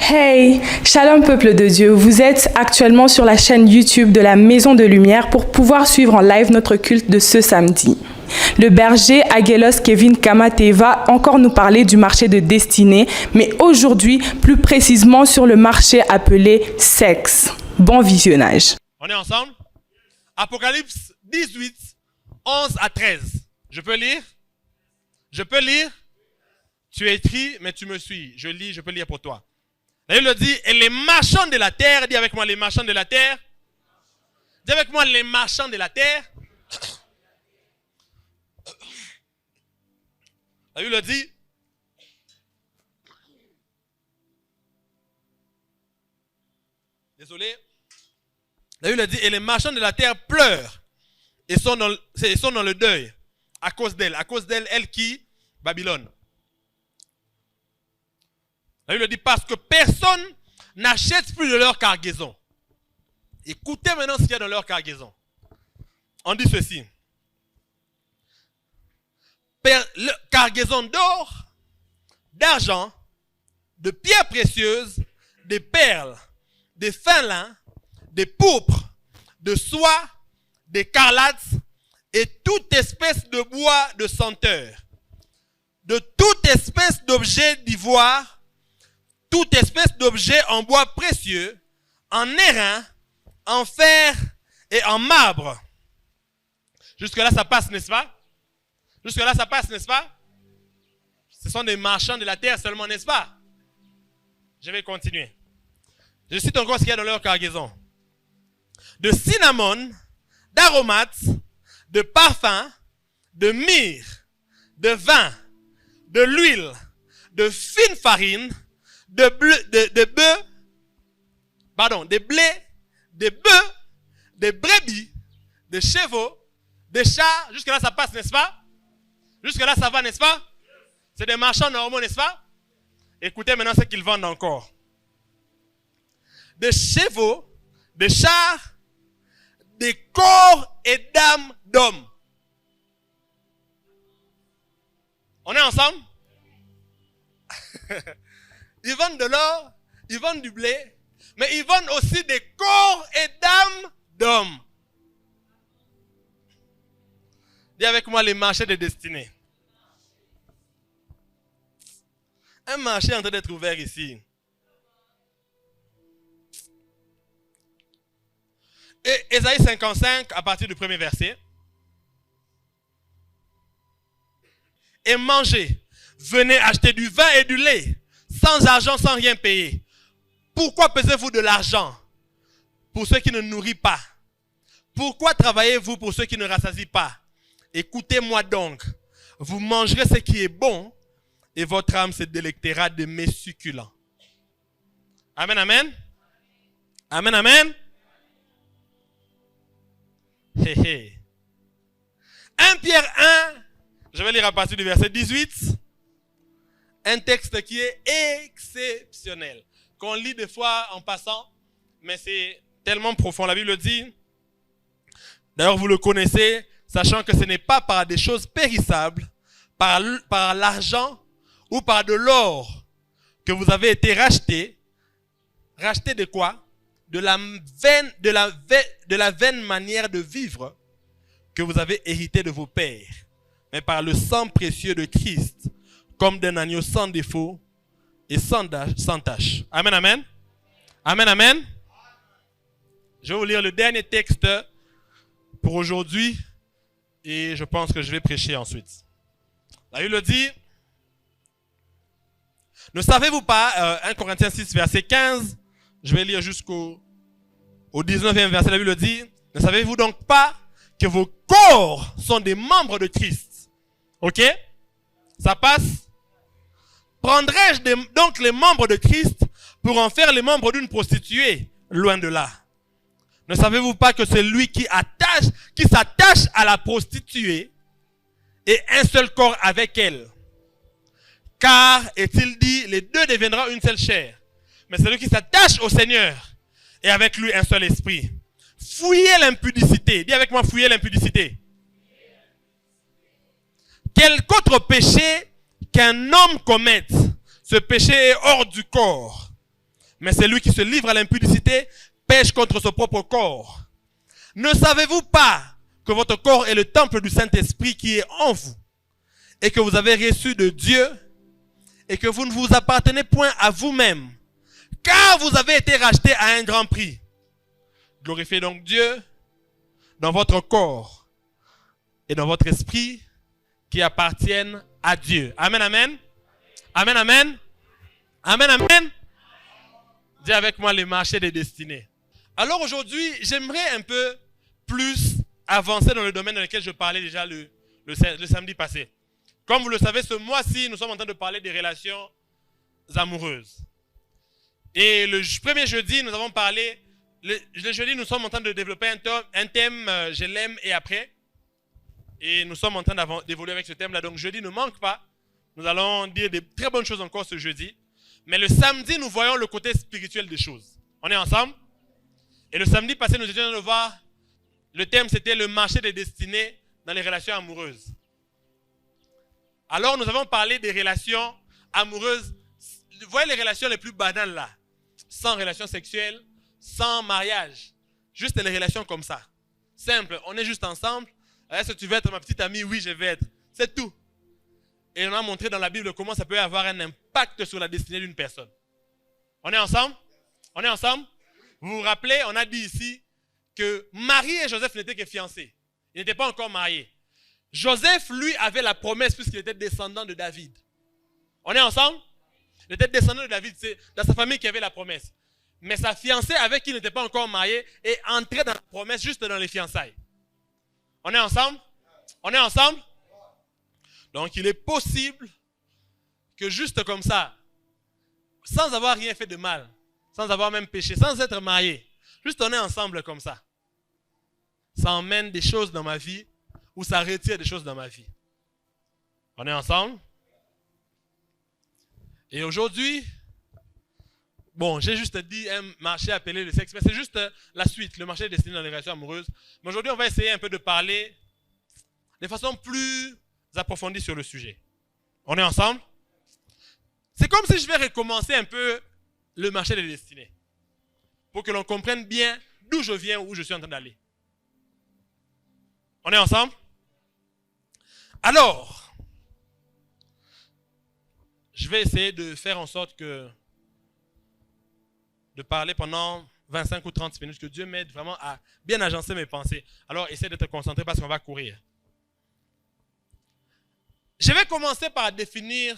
Hey, shalom peuple de Dieu, vous êtes actuellement sur la chaîne YouTube de la Maison de Lumière pour pouvoir suivre en live notre culte de ce samedi. Le berger Agelos Kevin Kamate va encore nous parler du marché de destinée, mais aujourd'hui plus précisément sur le marché appelé sexe. Bon visionnage. On est ensemble? Apocalypse 18, 11 à 13. Je peux lire? Je peux lire? Tu écris, mais tu me suis. Je lis, je peux lire pour toi. La Bible dit, et les marchands de la terre, dis avec moi les marchands de la terre. Dis avec moi les marchands de la terre. La Bible dit, désolé. La Bible dit, et les marchands de la terre pleurent et sont dans le deuil à cause d'elle, elle qui? Babylone. La Bible dit, parce que personne n'achète plus de leur cargaison. Écoutez maintenant ce qu'il y a dans leur cargaison. On dit ceci. Cargaison d'or, d'argent, de pierres précieuses, des perles, des fins lins, des pourpres, de soie, d'écarlate et toute espèce de bois de senteur, de toute espèce d'objet d'ivoire, toute espèce d'objet en bois précieux, en airain, en fer et en marbre. Jusque-là, ça passe, n'est-ce pas? Jusque-là, ça passe, n'est-ce pas? Ce sont des marchands de la terre seulement, n'est-ce pas? Je vais continuer. Je cite encore ce qu'il y a dans leur cargaison. De cinnamon, d'aromates, de parfums, de myrrhe, de vin, de l'huile, de fine farine, de blé, des bœufs, des brebis, des chevaux, des chats. Jusque-là, ça passe, n'est-ce pas? Jusque-là, ça va, n'est-ce pas? C'est des marchands normaux, n'est-ce pas? Écoutez maintenant ce qu'ils vendent encore. Des chevaux, des chars, des corps et d'âmes d'hommes. On est ensemble? Ils vendent de l'or, ils vendent du blé, mais ils vendent aussi des corps et d'âmes d'hommes. Dis avec moi les marchés de destinée. Un marché est en train d'être ouvert ici. Et Ésaïe 55, à partir du premier verset. Et mangez, venez acheter du vin et du lait, sans argent, sans rien payer. Pourquoi pesez-vous de l'argent pour ceux qui ne nourrissent pas? Pourquoi travaillez-vous pour ceux qui ne rassasient pas? Écoutez-moi donc, vous mangerez ce qui est bon et votre âme se délectera de mets succulents. Amen, amen. Amen, amen. 1 Pierre 1, je vais lire à partir du verset 18. Un texte qui est exceptionnel, qu'on lit des fois en passant, mais c'est tellement profond. La Bible dit, d'ailleurs vous le connaissez, sachant que ce n'est pas par des choses périssables, par l'argent ou par de l'or que vous avez été rachetés. Rachetés de quoi? De la vaine manière de vivre que vous avez hérité de vos pères, mais par le sang précieux de Christ, comme d'un agneau sans défaut et sans tache. Amen, amen. Amen, amen. Je vais vous lire le dernier texte pour aujourd'hui et je pense que je vais prêcher ensuite. La Bible dit, ne savez-vous pas, 1 Corinthiens 6, verset 15, je vais lire jusqu'au 19e verset, la Bible dit, ne savez-vous donc pas que vos corps sont des membres de Christ? Ok? Ça passe? Prendrais-je donc les membres de Christ pour en faire les membres d'une prostituée? Loin de là. Ne savez-vous pas que celui qui s'attache à la prostituée est un seul corps avec elle? Car, est-il dit, les deux deviendront une seule chair. Mais celui qui s'attache au Seigneur est avec lui un seul esprit. Fuyez l'impudicité. Dis avec moi, fuyez l'impudicité. Quelque autre péché qu'un homme commette, ce péché est hors du corps. Mais celui qui se livre à l'impudicité pêche contre son propre corps. Ne savez-vous pas que votre corps est le temple du Saint-Esprit qui est en vous et que vous avez reçu de Dieu et que vous ne vous appartenez point à vous-même, car vous avez été rachetés à un grand prix. Glorifiez donc Dieu dans votre corps et dans votre esprit qui appartiennent à Dieu. Amen, amen. Amen, amen. Amen, amen. Dis avec moi les marchés des destinées. Alors aujourd'hui, j'aimerais un peu plus avancer dans le domaine dans lequel je parlais déjà le samedi passé. Comme vous le savez, ce mois-ci, nous sommes en train de parler des relations amoureuses. Et le premier jeudi, nous avons parlé, le jeudi, nous sommes en train de développer un thème, je l'aime et après. Et nous sommes en train d'évoluer avec ce thème-là. Donc jeudi ne manque pas. Nous allons dire des très bonnes choses encore ce jeudi. Mais le samedi, nous voyons le côté spirituel des choses. On est ensemble? Et le samedi passé, nous étions en train de voir, le thème c'était le marché des destinées dans les relations amoureuses. Alors nous avons parlé des relations amoureuses. Vous voyez les relations les plus banales là. Sans relation sexuelle, sans mariage. Juste les relations comme ça. Simple, on est juste ensemble. Est-ce que tu veux être ma petite amie? Oui, je vais être. C'est tout. Et on a montré dans la Bible comment ça peut avoir un impact sur la destinée d'une personne. On est ensemble? On est ensemble? Vous vous rappelez, on a dit ici que Marie et Joseph n'étaient que fiancés. Ils n'étaient pas encore mariés. Joseph, lui, avait la promesse puisqu'il était descendant de David. On est ensemble? Il était descendant de David, c'est dans sa famille qu'il y avait la promesse. Mais sa fiancée, avec qui il n'était pas encore marié, est entrée dans la promesse juste dans les fiançailles. On est ensemble? On est ensemble? Donc, il est possible que juste comme ça, sans avoir rien fait de mal, sans avoir même péché, sans être marié, juste on est ensemble comme ça, ça emmène des choses dans ma vie ou ça retire des choses dans ma vie. On est ensemble? Et aujourd'hui, bon, j'ai juste dit un marché appelé le sexe, mais c'est juste la suite, le marché destiné dans les relations amoureuses. Mais aujourd'hui, on va essayer un peu de parler de façon plus approfondie sur le sujet. On est ensemble? C'est comme si je vais recommencer un peu le marché des destinées pour que l'on comprenne bien d'où je viens, où je suis en train d'aller. On est ensemble? Alors, je vais essayer de faire en sorte de parler pendant 25 ou 30 minutes, que Dieu m'aide vraiment à bien agencer mes pensées. Alors, essaie d'être concentré parce qu'on va courir. Je vais commencer par définir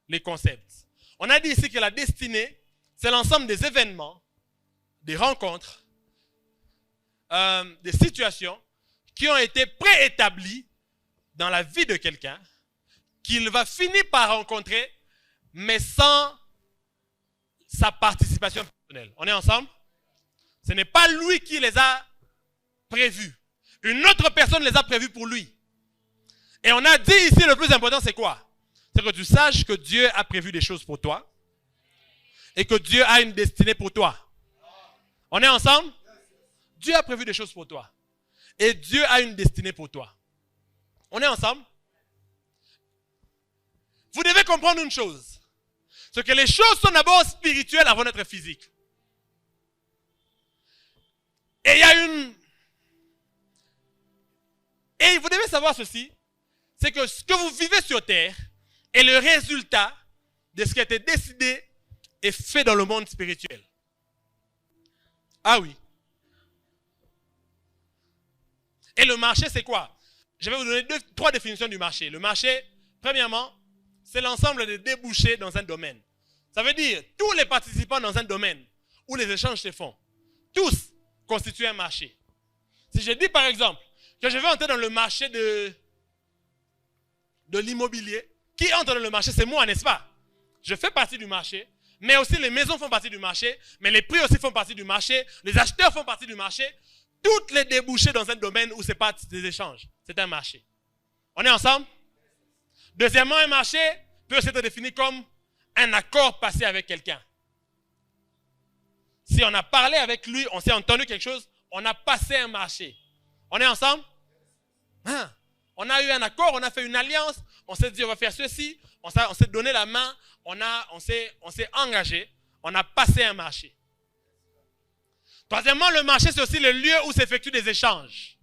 les concepts. On a dit ici que la destinée, c'est l'ensemble des événements, des rencontres, des situations qui ont été préétablies dans la vie de quelqu'un, qu'il va finir par rencontrer, mais sans sa participation personnelle. On est ensemble? Ce n'est pas lui qui les a prévus. Une autre personne les a prévus pour lui. Et on a dit ici, le plus important, c'est quoi? C'est que tu saches que Dieu a prévu des choses pour toi et que Dieu a une destinée pour toi. On est ensemble? Dieu a prévu des choses pour toi et Dieu a une destinée pour toi. On est ensemble? Vous devez comprendre une chose. C'est que les choses sont d'abord spirituelles avant d'être physiques. Et il y a Et vous devez savoir ceci. C'est que ce que vous vivez sur terre est le résultat de ce qui a été décidé et fait dans le monde spirituel. Ah oui. Et le marché, c'est quoi? Je vais vous donner trois définitions du marché. Le marché, premièrement, c'est l'ensemble des débouchés dans un domaine. Ça veut dire tous les participants dans un domaine où les échanges se font, tous constituent un marché. Si je dis par exemple que je vais entrer dans le marché de l'immobilier, qui entre dans le marché? C'est moi, n'est-ce pas? Je fais partie du marché, mais aussi les maisons font partie du marché, mais les prix aussi font partie du marché, les acheteurs font partie du marché. Toutes les débouchés dans un domaine où c'est pas des échanges, c'est un marché. On est ensemble? Deuxièmement, un marché peut aussi être défini comme un accord passé avec quelqu'un. Si on a parlé avec lui, on s'est entendu quelque chose, on a passé un marché. On est ensemble? Hein? On a eu un accord, on a fait une alliance, on s'est dit on va faire ceci, on s'est donné la main, on s'est engagé, On a passé un marché. Troisièmement, le marché, c'est aussi le lieu où s'effectuent des échanges.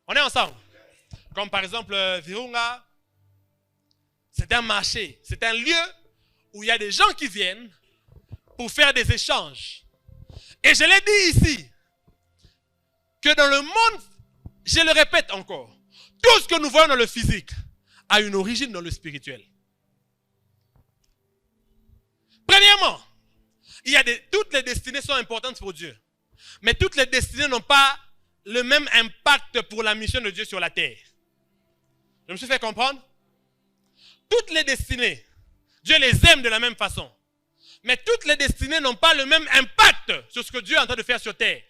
On est ensemble. Comme par exemple, Virunga, c'est un marché. C'est un lieu où il y a des gens qui viennent pour faire des échanges. Et je l'ai dit ici, que dans le monde, je le répète encore, tout ce que nous voyons dans le physique a une origine dans le spirituel. Premièrement, toutes les destinées sont importantes pour Dieu. Mais toutes les destinées n'ont pas le même impact pour la mission de Dieu sur la terre. Je me suis fait comprendre? Toutes les destinées, Dieu les aime de la même façon. Mais toutes les destinées n'ont pas le même impact sur ce que Dieu est en train de faire sur terre.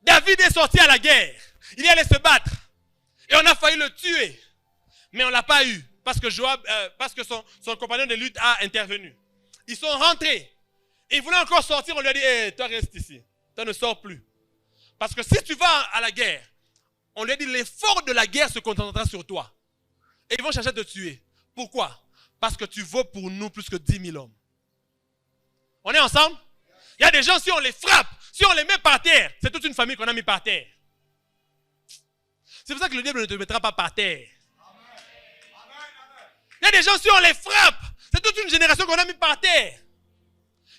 David est sorti à la guerre. Il allait se battre. Et on a failli le tuer. Mais on ne l'a pas eu. Parce que son compagnon de lutte a intervenu. Ils sont rentrés. Il voulait encore sortir. On lui a dit, hey, toi reste ici. Toi ne sors plus. Parce que si tu vas à la guerre, on lui a dit, l'effort de la guerre se concentrera sur toi. Et ils vont chercher à te tuer. Pourquoi? Parce que tu vaux pour nous plus que 10 000 hommes. On est ensemble? Il y a des gens, si on les frappe, si on les met par terre, c'est toute une famille qu'on a mis par terre. C'est pour ça que le diable ne te mettra pas par terre. Il y a des gens, si on les frappe, c'est toute une génération qu'on a mis par terre.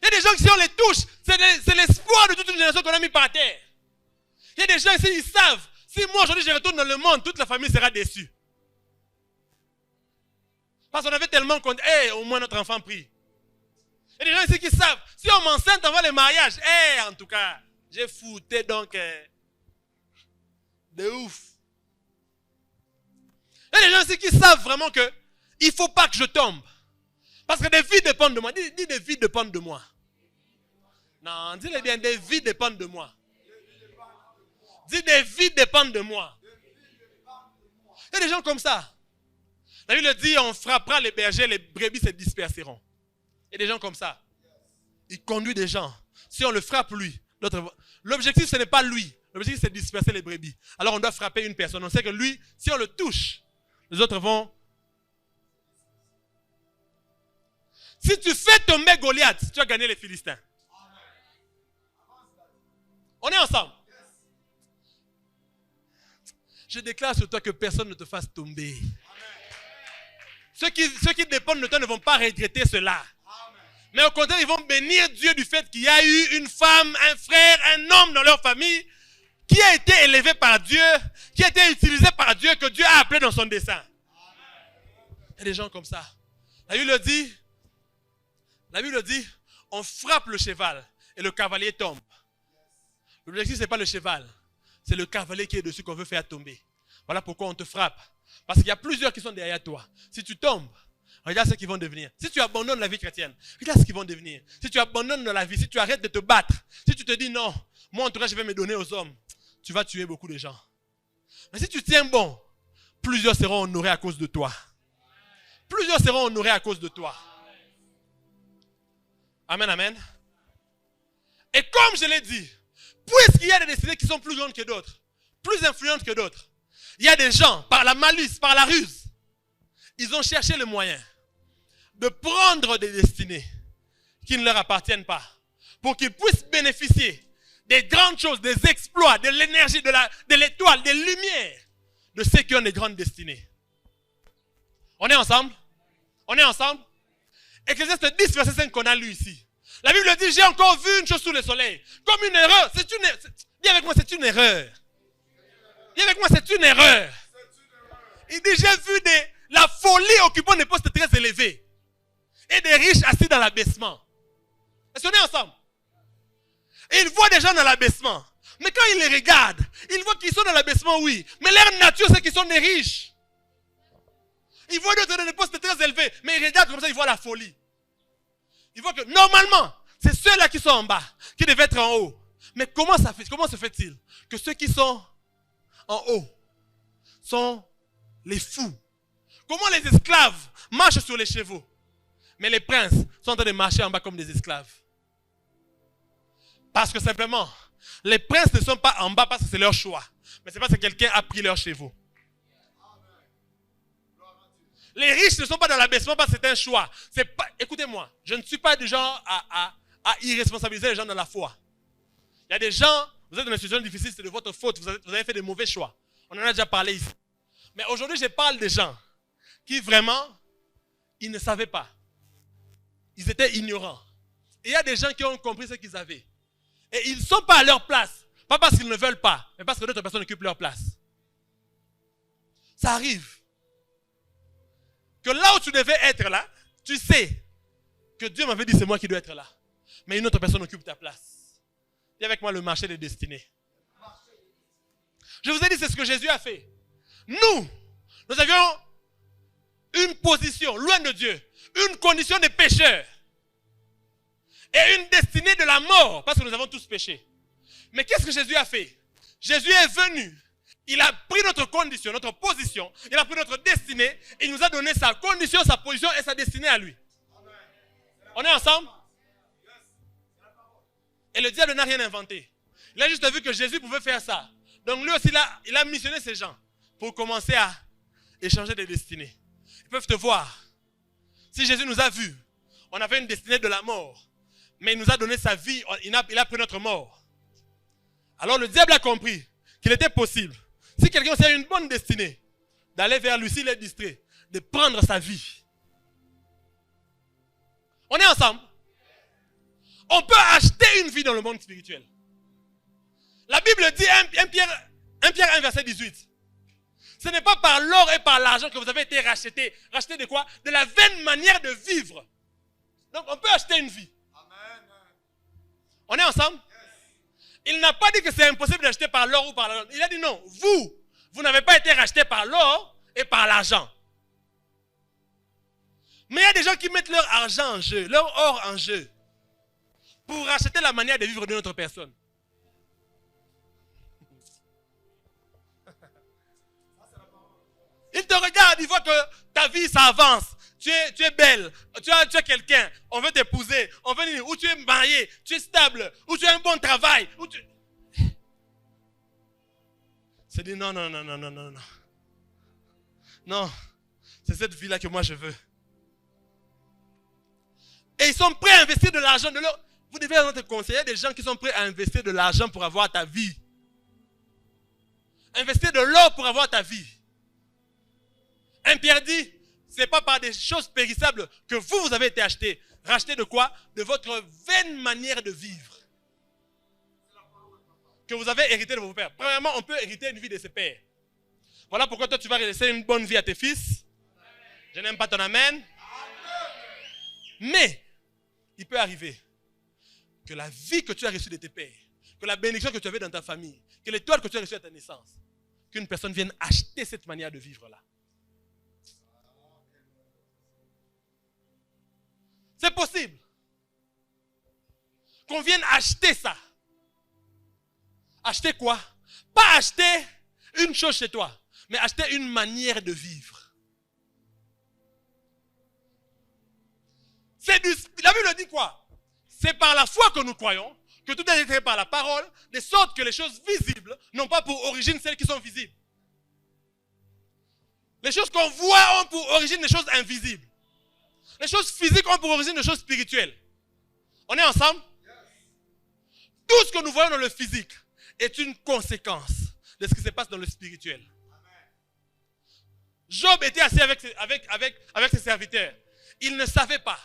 Il y a des gens, si on les touche, c'est l'espoir de toute une génération qu'on a mis par terre. Il y a des gens ici, ils savent, si moi aujourd'hui je retourne dans le monde, toute la famille sera déçue. Parce qu'on avait tellement compté, hey, au moins notre enfant prie. Il y a des gens ici qui savent, si on m'enceinte avant le mariage, hey, en tout cas, j'ai fouté donc de ouf. Il y a des gens ici qui savent vraiment que il ne faut pas que je tombe. Parce que des vies dépendent de moi. Dis des vies dépendent de moi. Non, dis-le bien, des vies dépendent de moi. Dis des vies dépendent de moi. Il y a des gens comme ça. La Bible dit, on frappera les bergers, les brebis se disperseront. Il y a des gens comme ça. Il conduit des gens. Si on le frappe lui, l'objectif ce n'est pas lui. L'objectif c'est de disperser les brebis. Alors on doit frapper une personne. On sait que lui, si on le touche, les autres vont... Si tu fais tomber Goliath, tu vas gagner les Philistins. On est ensemble. Je déclare sur toi que personne ne te fasse tomber. Ceux qui dépendent de toi ne vont pas regretter cela. Mais au contraire, ils vont bénir Dieu du fait qu'il y a eu une femme, un frère, un homme dans leur famille qui a été élevé par Dieu, qui a été utilisé par Dieu, que Dieu a appelé dans son dessein. Il y a des gens comme ça. La Bible dit, on frappe le cheval et le cavalier tombe. L'objectif, ce n'est pas le cheval, c'est le cavalier qui est dessus qu'on veut faire tomber. Voilà pourquoi on te frappe. Parce qu'il y a plusieurs qui sont derrière toi. Si tu tombes, regarde ce qu'ils vont devenir. Si tu abandonnes la vie chrétienne, regarde ce qu'ils vont devenir. Si tu abandonnes la vie, si tu arrêtes de te battre, si tu te dis non, moi en tout cas je vais me donner aux hommes, tu vas tuer beaucoup de gens. Mais si tu tiens bon, plusieurs seront honorés à cause de toi. Plusieurs seront honorés à cause de toi. Amen, amen. Et comme je l'ai dit, puisqu'il y a des destinées qui sont plus grandes que d'autres, plus influentes que d'autres, il y a des gens, par la malice, par la ruse, ils ont cherché le moyen de prendre des destinées qui ne leur appartiennent pas pour qu'ils puissent bénéficier des grandes choses, des exploits, de l'énergie, de l'étoile, des lumières de ceux qui ont des grandes destinées. On est ensemble? On est ensemble? Ecclésiaste 10, verset 5 qu'on a lu ici. La Bible dit, j'ai encore vu une chose sous le soleil. Comme une erreur. Dis avec moi, c'est une erreur. Dis avec moi, c'est une erreur. Il dit, j'ai vu la folie occupant des postes très élevés. Et des riches assis dans l'abaissement. Est-ce qu'on est ensemble? Et il voit des gens dans l'abaissement. Mais quand il les regarde, il voit qu'ils sont dans l'abaissement, oui. Mais leur nature, c'est qu'ils sont des riches. Il voit d'autres dans des postes très élevés. Mais il regarde comme ça, il voit la folie. Il voit que normalement, c'est ceux-là qui sont en bas, qui devaient être en haut. Mais comment se fait-il que ceux qui sont en haut sont les fous? Comment les esclaves marchent sur les chevaux, mais les princes sont en train de marcher en bas comme des esclaves? Parce que simplement, les princes ne sont pas en bas parce que c'est leur choix, mais c'est parce que quelqu'un a pris leurs chevaux. Les riches ne sont pas dans l'abaissement parce que c'est un choix. Écoutez-moi, je ne suis pas du genre à irresponsabiliser les gens dans la foi. Il y a des gens, vous êtes dans une situation difficile, c'est de votre faute, vous avez fait des mauvais choix. On en a déjà parlé ici. Mais aujourd'hui, je parle des gens qui vraiment, ils ne savaient pas. Ils étaient ignorants. Et il y a des gens qui ont compris ce qu'ils avaient. Et ils ne sont pas à leur place. Pas parce qu'ils ne veulent pas, mais parce que d'autres personnes occupent leur place. Ça arrive. Que là où tu devais être là, tu sais que Dieu m'avait dit c'est moi qui dois être là. Mais une autre personne occupe ta place. Viens avec moi le marché des destinées. Je vous ai dit c'est ce que Jésus a fait. Nous avions une position loin de Dieu, une condition de pécheur et une destinée de la mort parce que nous avons tous péché. Mais qu'est-ce que Jésus a fait? Jésus est venu. Il a pris notre condition, notre position, il a pris notre destinée, et il nous a donné sa condition, sa position et sa destinée à lui. On est ensemble? Et le diable n'a rien inventé. Il a juste vu que Jésus pouvait faire ça. Donc lui aussi, il a missionné ces gens pour commencer à échanger des destinées. Ils peuvent te voir. Si Jésus nous a vus, on avait une destinée de la mort, mais il nous a donné sa vie, il a pris notre mort. Alors le diable a compris qu'il était possible, si quelqu'un a une bonne destinée, d'aller vers lui s'il est distrait, de prendre sa vie. On est ensemble? On peut acheter une vie dans le monde spirituel. La Bible dit, 1 Pierre 1 verset 18. Ce n'est pas par l'or et par l'argent que vous avez été rachetés. Rachetés de quoi? De la vaine manière de vivre. Donc on peut acheter une vie. Amen. On est ensemble? Il n'a pas dit que c'est impossible d'acheter par l'or ou par l'argent. Il a dit non, vous n'avez pas été rachetés par l'or et par l'argent. Mais il y a des gens qui mettent leur argent en jeu, leur or en jeu, pour racheter la manière de vivre d'une autre personne. Il te regarde, il voit que ta vie, ça avance. Tu es belle, tu as quelqu'un, on veut t'épouser, on veut dire, ou tu es marié, tu es stable, ou tu as un bon travail. C'est dit non. Non, c'est cette vie-là que moi je veux. Et ils sont prêts à investir de l'argent. Vous devez être conseiller des gens qui sont prêts à investir de l'argent pour avoir ta vie. Investir de l'or pour avoir ta vie. 1 Pierre dit, ce n'est pas par des choses périssables que vous avez été achetés. Rachetés de quoi? De votre vaine manière de vivre. Que vous avez hérité de vos pères. Premièrement, on peut hériter une vie de ses pères. Voilà pourquoi toi tu vas laisser une bonne vie à tes fils. Je n'aime pas ton amen. Mais, il peut arriver que la vie que tu as reçue de tes pères, que la bénédiction que tu avais dans ta famille, que l'étoile que tu as reçue à ta naissance, qu'une personne vienne acheter cette manière de vivre-là. C'est possible. Qu'on vienne acheter ça. Acheter quoi? Pas acheter une chose chez toi, mais acheter une manière de vivre. La Bible dit quoi? C'est par la foi que nous croyons, que tout est créé par la parole, de sorte que les choses visibles n'ont pas pour origine celles qui sont visibles. Les choses qu'on voit ont pour origine des choses invisibles. Les choses physiques ont pour origine des choses spirituelles. On est ensemble? Tout ce que nous voyons dans le physique est une conséquence de ce qui se passe dans le spirituel. Job était assis avec ses serviteurs. Il ne savait pas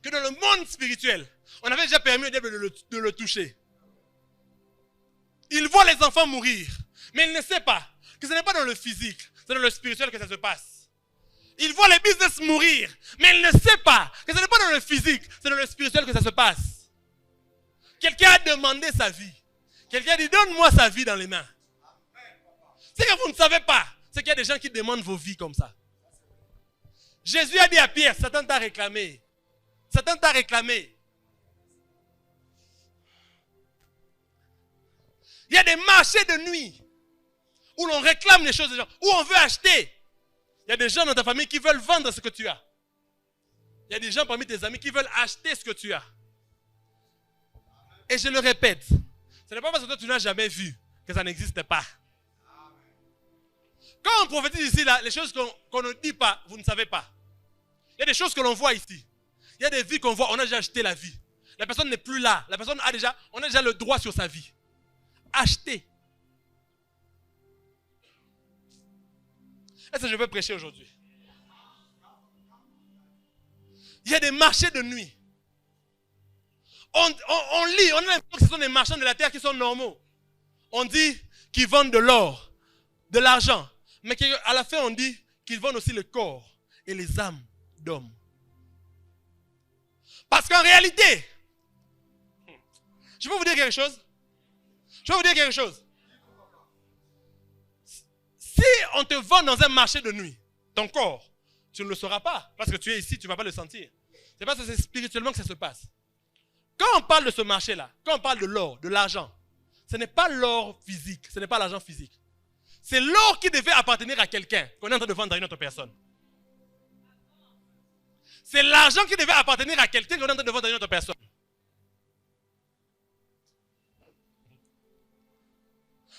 que dans le monde spirituel, on avait déjà permis au diable de le toucher. Il voit les enfants mourir, mais il ne sait pas que ce n'est pas dans le physique, c'est dans le spirituel que ça se passe. Il voit les business mourir, mais il ne sait pas que ce n'est pas dans le physique, c'est dans le spirituel que ça se passe. Quelqu'un a demandé sa vie. Quelqu'un a dit, donne-moi sa vie dans les mains. C'est que vous ne savez pas, c'est qu'il y a des gens qui demandent vos vies comme ça. Jésus a dit à Pierre, Satan t'a réclamé. Satan t'a réclamé. Il y a des marchés de nuit où l'on réclame les choses des gens, où on veut acheter. Il y a des gens dans ta famille qui veulent vendre ce que tu as. Il y a des gens parmi tes amis qui veulent acheter ce que tu as. Et je le répète, ce n'est pas parce que toi tu n'as jamais vu que ça n'existe pas. Quand on prophétise ici, là, les choses qu'on ne dit pas, vous ne savez pas. Il y a des choses que l'on voit ici. Il y a des vies qu'on voit, on a déjà acheté la vie. La personne n'est plus là. La personne on a déjà le droit sur sa vie. Acheter. Est-ce que je peux prêcher aujourd'hui? Il y a des marchés de nuit. On lit, on a l'impression que ce sont des marchands de la terre qui sont normaux. On dit qu'ils vendent de l'or, de l'argent. Mais à la fin, on dit qu'ils vendent aussi le corps et les âmes d'hommes. Parce qu'en réalité, je peux vous dire quelque chose? Je peux vous dire quelque chose? Si on te vend dans un marché de nuit, ton corps, tu ne le sauras pas. Parce que tu es ici, tu ne vas pas le sentir. C'est parce que c'est spirituellement que ça se passe. Quand on parle de ce marché-là, quand on parle de l'or, de l'argent, ce n'est pas l'or physique, ce n'est pas l'argent physique. C'est l'or qui devait appartenir à quelqu'un qu'on est en train de vendre à une autre personne. C'est l'argent qui devait appartenir à quelqu'un qu'on est en train de vendre à une autre personne.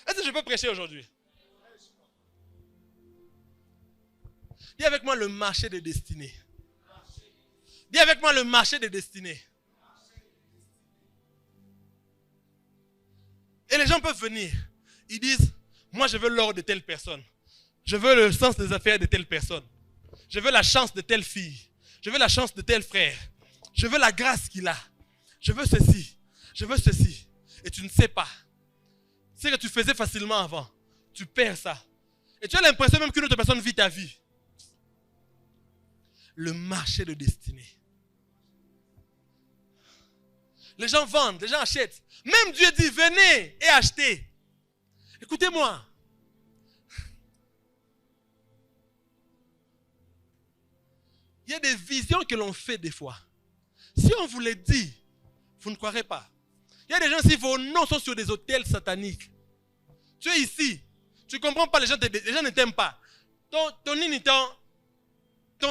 Est-ce que je peux prêcher aujourd'hui? Dis avec moi le marché des destinées. Dis avec moi le marché des destinées. Et les gens peuvent venir. Ils disent, moi je veux l'or de telle personne. Je veux le sens des affaires de telle personne. Je veux la chance de telle fille. Je veux la chance de tel frère. Je veux la grâce qu'il a. Je veux ceci. Je veux ceci. Et tu ne sais pas. C'est que tu faisais facilement avant. Tu perds ça. Et tu as l'impression même qu'une autre personne vit ta vie. Le marché de destinée. Les gens vendent, les gens achètent. Même Dieu dit, venez et achetez. Écoutez-moi. Il y a des visions que l'on fait des fois. Si on vous les dit, vous ne croirez pas. Il y a des gens, si vos noms sont sur des hôtels sataniques. Tu es ici. Tu ne comprends pas, les gens ne t'aiment pas. Ton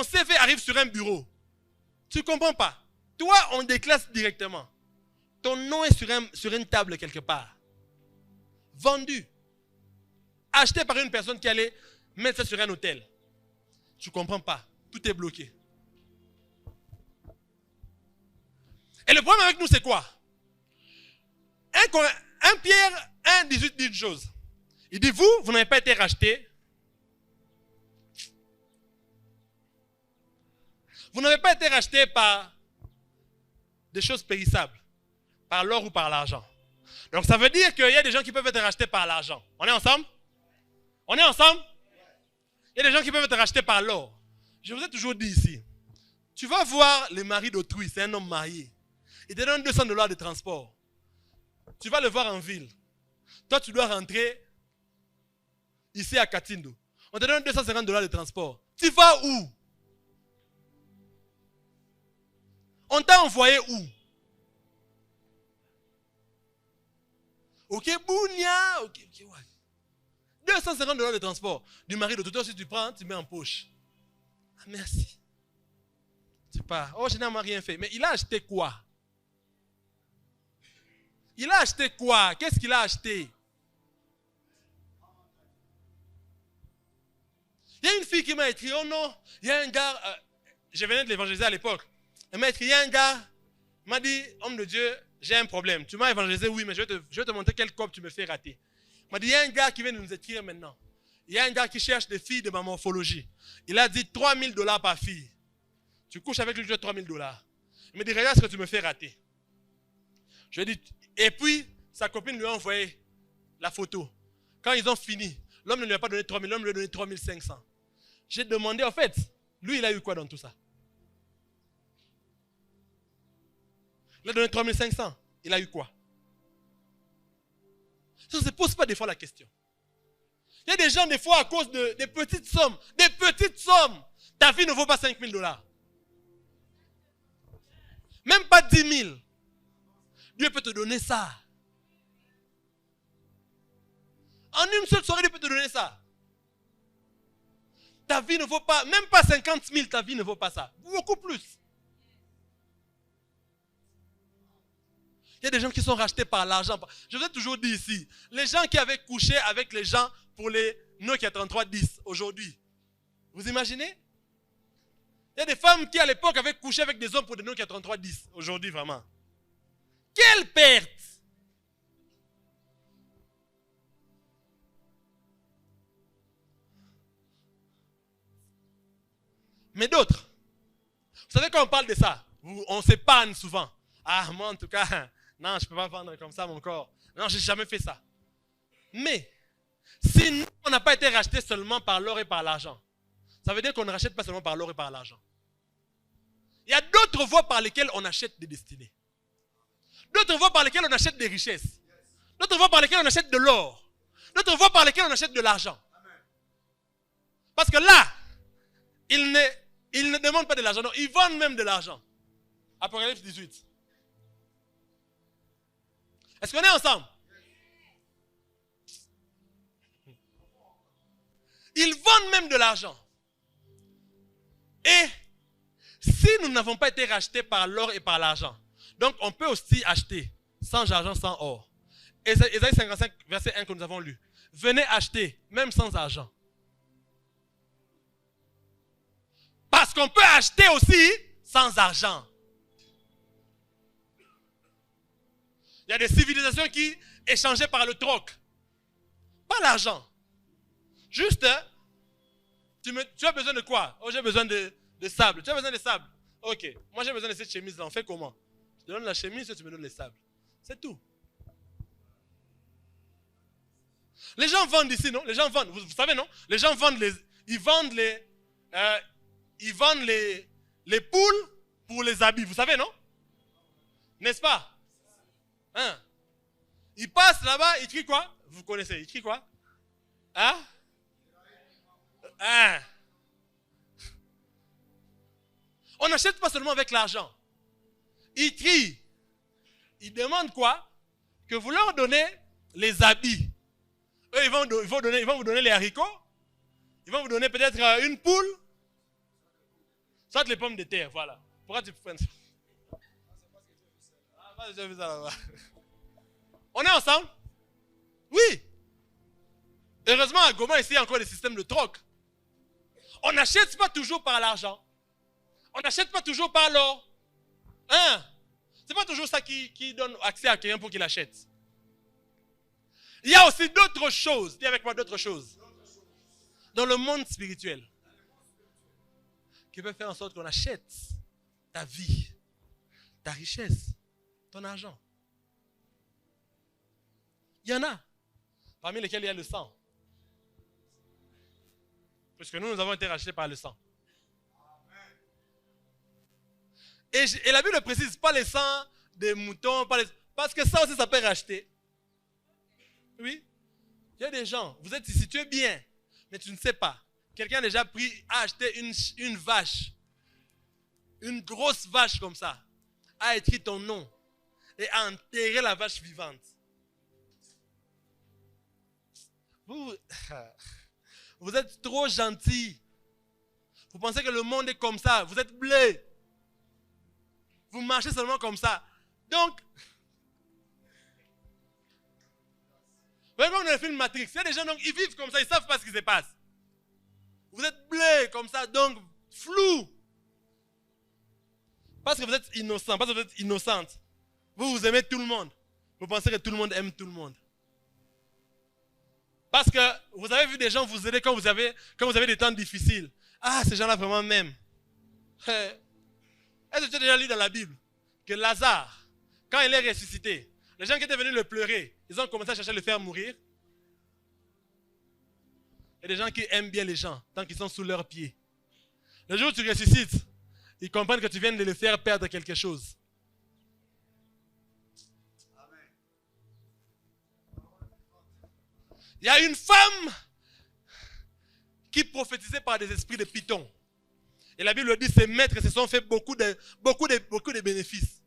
CV arrive sur un bureau. Tu ne comprends pas. Toi, on déclasse directement. Ton nom est sur une table quelque part. Vendu. Acheté par une personne qui allait mettre ça sur un hôtel. Tu ne comprends pas. Tout est bloqué. Et le problème avec nous, c'est quoi? 1 Pierre 1,18 dit une chose. Il dit, vous n'avez pas été rachetés. Vous n'avez pas été rachetés par des choses périssables. Par l'or ou par l'argent. Donc ça veut dire qu'il y a des gens qui peuvent être rachetés par l'argent. On est ensemble? On est ensemble? Il y a des gens qui peuvent être rachetés par l'or. Je vous ai toujours dit ici, tu vas voir le mari d'autrui, c'est un homme marié. Il te donne $200 de transport. Tu vas le voir en ville. Toi, tu dois rentrer ici à Katindo. On te donne $250 de transport. Tu vas où? On t'a envoyé où? Ok, Bounia. Ok, ouais. $250 de transport. Du mari d'autrui, toi, si tu prends, tu mets en poche. Ah, merci. Tu pars. Oh, je n'ai rien fait. Mais il a acheté quoi? Il a acheté quoi? Qu'est-ce qu'il a acheté? Il y a une fille qui m'a écrit, oh non, il y a un gars, je venais de l'évangéliser à l'époque. Elle m'a écrit, il y a un gars, il m'a dit, homme de Dieu, j'ai un problème. Tu m'as évangélisé, oui, mais je vais te montrer quel cop tu me fais rater. Il m'a dit, il y a un gars qui vient de nous écrire maintenant. Il y a un gars qui cherche des filles de ma morphologie. Il a dit $3000 par fille. Tu couches avec lui, tu as $3000. Il me dit, regarde ce que tu me fais rater. Je lui ai dit, et puis, sa copine lui a envoyé la photo. Quand ils ont fini, l'homme ne lui a pas donné 3000, l'homme lui a donné 3500. J'ai demandé, en fait, lui, il a eu quoi dans tout ça? Il a donné 3500. Il a eu quoi? Ça ne se pose pas des fois la question. Il y a des gens, des fois, à cause des petites sommes, ta vie ne vaut pas $5000. Même pas 10 000. Dieu peut te donner ça. En une seule soirée, Dieu peut te donner ça. Ta vie ne vaut pas, même pas 50 000, ta vie ne vaut pas ça. Beaucoup plus. Il y a des gens qui sont rachetés par l'argent. Je vous ai toujours dit ici, les gens qui avaient couché avec les gens pour les Nokia 3310 aujourd'hui. Vous imaginez? Il y a des femmes qui à l'époque avaient couché avec des hommes pour des Nokia 3310. Aujourd'hui vraiment. Quelle perte! Mais d'autres, vous savez quand on parle de ça, on s'épanne souvent. Ah, moi en tout cas, non, je ne peux pas vendre comme ça mon corps. Non, je n'ai jamais fait ça. Mais, si nous, on n'a pas été rachetés seulement par l'or et par l'argent, ça veut dire qu'on ne rachète pas seulement par l'or et par l'argent. Il y a d'autres voies par lesquelles on achète des destinées. D'autres voies par lesquelles on achète des richesses. D'autres voies par lesquelles on achète de l'or. D'autres voies par lesquelles on achète de l'argent. Parce que là, ils ne demandent pas de l'argent, non, ils vendent même de l'argent. Apocalypse 18. Est-ce qu'on est ensemble? Ils vendent même de l'argent. Et si nous n'avons pas été rachetés par l'or et par l'argent, donc on peut aussi acheter sans argent, sans or. Ésaïe 55, verset 1 que nous avons lu. Venez acheter, même sans argent. Parce qu'on peut acheter aussi sans argent. Il y a des civilisations qui échangeaient par le troc. Pas l'argent. Juste, tu as besoin de quoi? Oh, j'ai besoin de sable. Tu as besoin de sable? Ok. Moi, j'ai besoin de cette chemise-là. On fait comment? Je te donne la chemise et tu me donnes les sables. C'est tout. Les gens vendent ici, non? Les gens vendent. Vous savez, non? Les gens vendent ils vendent les poules pour les habits. Vous savez, non? N'est-ce pas? Hein? Ils passent là-bas, ils crient quoi? Vous connaissez, ils crient quoi? Hein? Hein? On n'achète pas seulement avec l'argent. Ils crient. Ils demandent quoi? Que vous leur donnez les habits. Eux, ils vont vous donner les haricots. Ils vont vous donner peut-être une poule. Soit les pommes de terre, voilà. Pourquoi tu prends ça? Ah, j'ai vu ça là-bas. On est ensemble? Oui. Heureusement, à Goma, ici, il y a encore des systèmes de troc. On n'achète pas toujours par l'argent. On n'achète pas toujours par l'or. Hein? C'est pas toujours ça qui donne accès à quelqu'un pour qu'il achète. Il y a aussi d'autres choses. Dis avec moi d'autres choses. Dans le monde spirituel. Qui peut faire en sorte qu'on achète ta vie, ta richesse, ton argent. Il y en a. Parmi lesquels il y a le sang. Puisque nous avons été rachetés par le sang. Et la Bible ne précise pas les sangs des moutons, parce que ça aussi, ça peut racheter. Oui. Il y a des gens, vous êtes ici, tu es bien, mais tu ne sais pas. Quelqu'un a déjà a acheté une vache, une grosse vache comme ça, a écrit ton nom et a enterré la vache vivante. Vous êtes trop gentil. Vous pensez que le monde est comme ça. Vous êtes blé. Vous marchez seulement comme ça. Donc, vous voyez comme dans le film Matrix, il y a des gens, donc, ils vivent comme ça, ils ne savent pas ce qui se passe. Vous êtes blé comme ça, donc flou. Parce que vous êtes innocent, parce que vous êtes innocente. Vous aimez tout le monde. Vous pensez que tout le monde aime tout le monde. Parce que vous avez vu des gens vous aider quand vous avez des temps difficiles. Ah, ces gens-là vraiment m'aiment. Est-ce que tu as déjà lu dans la Bible que Lazare, quand il est ressuscité, les gens qui étaient venus le pleurer, ils ont commencé à chercher à le faire mourir. Il y a des gens qui aiment bien les gens tant qu'ils sont sous leurs pieds. Le jour où tu ressuscites, ils comprennent que tu viens de les faire perdre quelque chose. Il y a une femme qui prophétisait par des esprits de python. Et la Bible dit que ses maîtres se sont fait beaucoup de bénéfices.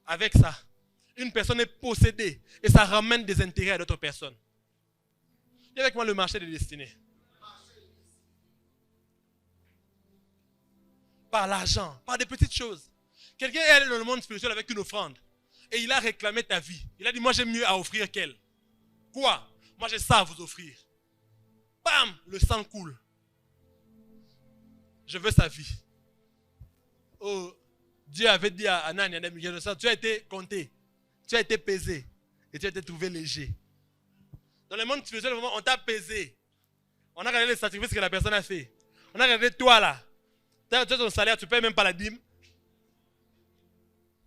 Avec ça, une personne est possédée et ça ramène des intérêts à d'autres personnes. Viens avec moi le marché des destinées. Par l'argent, par des petites choses. Quelqu'un est allé dans le monde spirituel avec une offrande et il a réclamé ta vie. Il a dit, moi j'ai mieux à offrir qu'elle. Quoi? Moi j'ai ça à vous offrir. bam, le sang coule. Je veux sa vie. Oh, Dieu avait dit à Anania, tu as été compté, tu as été pesé et tu as été trouvé léger. Dans le monde spirituel, on t'a pesé. On a regardé les sacrifices que la personne a fait. On a regardé toi là. Tu as ton salaire, tu ne payes même pas la dîme.